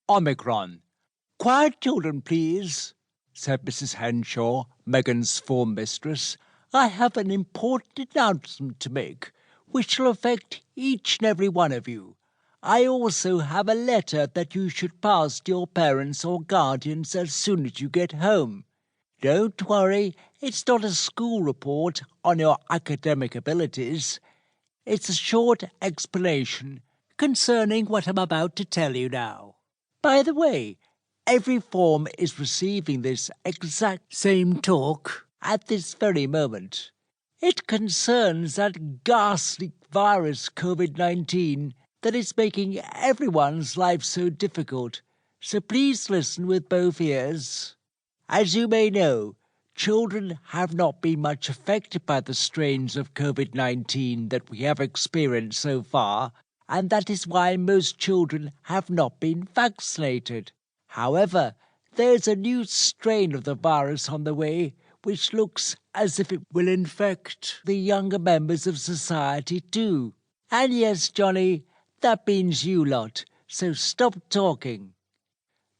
Omicron. "Quiet, children, please," said Mrs. Henshaw, Megan's form mistress. "I have an important announcement to make, which will affect each and every one of you. I also have a letter that you should pass to your parents or guardians as soon as you get home. Don't worry, it's not a school report on your academic abilities. It's a short explanation concerning what I'm about to tell you now. By the way, every form is receiving this exact same talk at this very moment. It concerns that ghastly virus COVID-19 that is making everyone's life so difficult, so please listen with both ears. As you may know, children have not been much affected by the strains of COVID-19 that we have experienced so far, and that is why most children have not been vaccinated. However, there's a new strain of the virus on the way, which looks as if it will infect the younger members of society too. And yes, Johnny, that means you lot, so stop talking."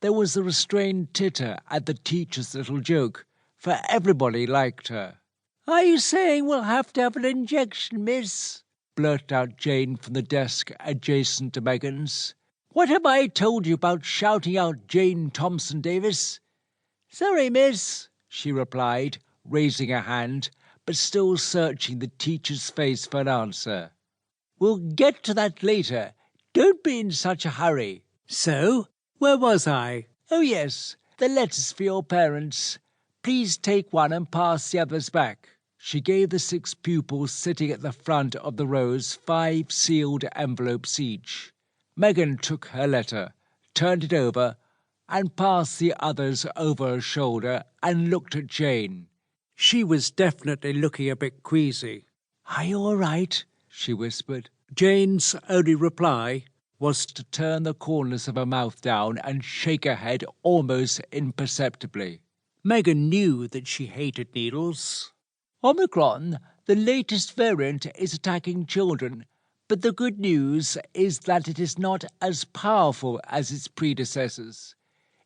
There was a restrained titter at the teacher's little joke, for everybody liked her. "Are you saying we'll have to have an injection, miss?" blurted out Jane from the desk adjacent to Megan's. "What have I told you about shouting out Jane Thompson Davis?" "Sorry, miss," she replied, raising a hand, but still searching the teacher's face for an answer. "We'll get to that later. Don't be in such a hurry. So, where was I? Oh yes, the letters for your parents. Please take one and pass the others back." She gave the 6 pupils sitting at the front of the rows 5 sealed envelopes each. Megan took her letter, turned it over, and passed the others over her shoulder and looked at Jane. She was definitely looking a bit queasy. "Are you all right?" she whispered. Jane's only reply was to turn the corners of her mouth down and shake her head almost imperceptibly. Megan knew that she hated needles. "Omicron, the latest variant, is attacking children, but the good news is that it is not as powerful as its predecessors.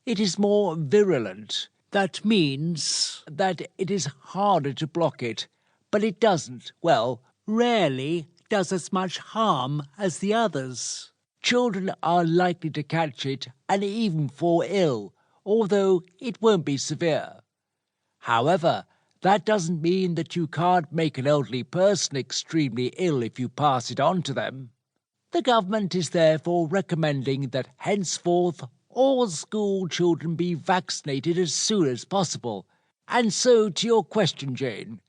It is more virulent. That means that it is harder to block it, but it doesn't, well, rarely does as much harm as the others. Children are likely to catch it and even fall ill, although it won't be severe. However, that doesn't mean that you can't make an elderly person extremely ill if you pass it on to them. The government is therefore recommending that henceforth all school children be vaccinated as soon as possible. And so to your question, Jane,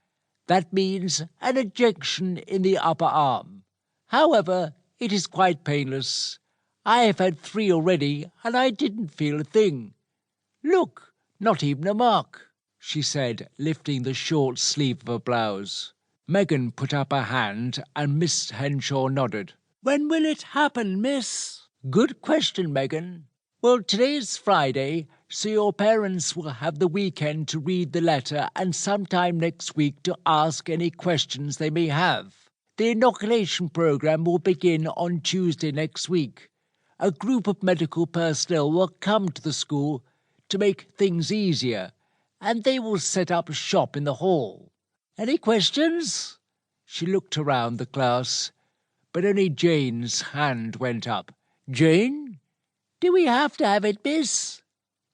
that means an injection in the upper arm. However, it is quite painless. I have had 3 already, and I didn't feel a thing. Look, not even a mark," she said, lifting the short sleeve of her blouse. Megan put up her hand, and Miss Henshaw nodded. "When will it happen, miss?" "Good question, Megan. Well, today's Friday, so your parents will have the weekend to read the letter and sometime next week to ask any questions they may have. The inoculation program will begin on Tuesday next week. A group of medical personnel will come to the school to make things easier, and they will set up shop in the hall. Any questions?" She looked around the class, but only Jane's hand went up. "Jane? Do we have to have it, miss?"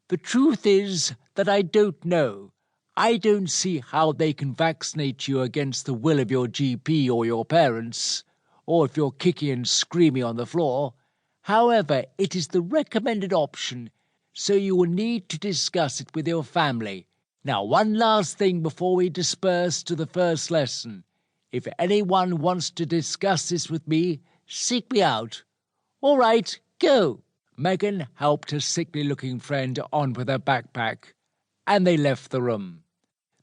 "The truth is that I don't know. I don't see how they can vaccinate you against the will of your GP or your parents, or if you're kicking and screaming on the floor. However, it is the recommended option, so you will need to discuss it with your family. Now, one last thing before we disperse to the first lesson. If anyone wants to discuss this with me, seek me out. All right, go." Megan helped her sickly-looking friend on with her backpack, and they left the room.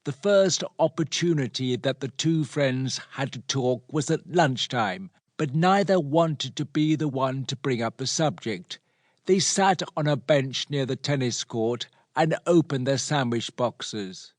The first opportunity that the 2 friends had to talk was at lunchtime, but neither wanted to be the one to bring up the subject. They sat on a bench near the tennis court and opened their sandwich boxes.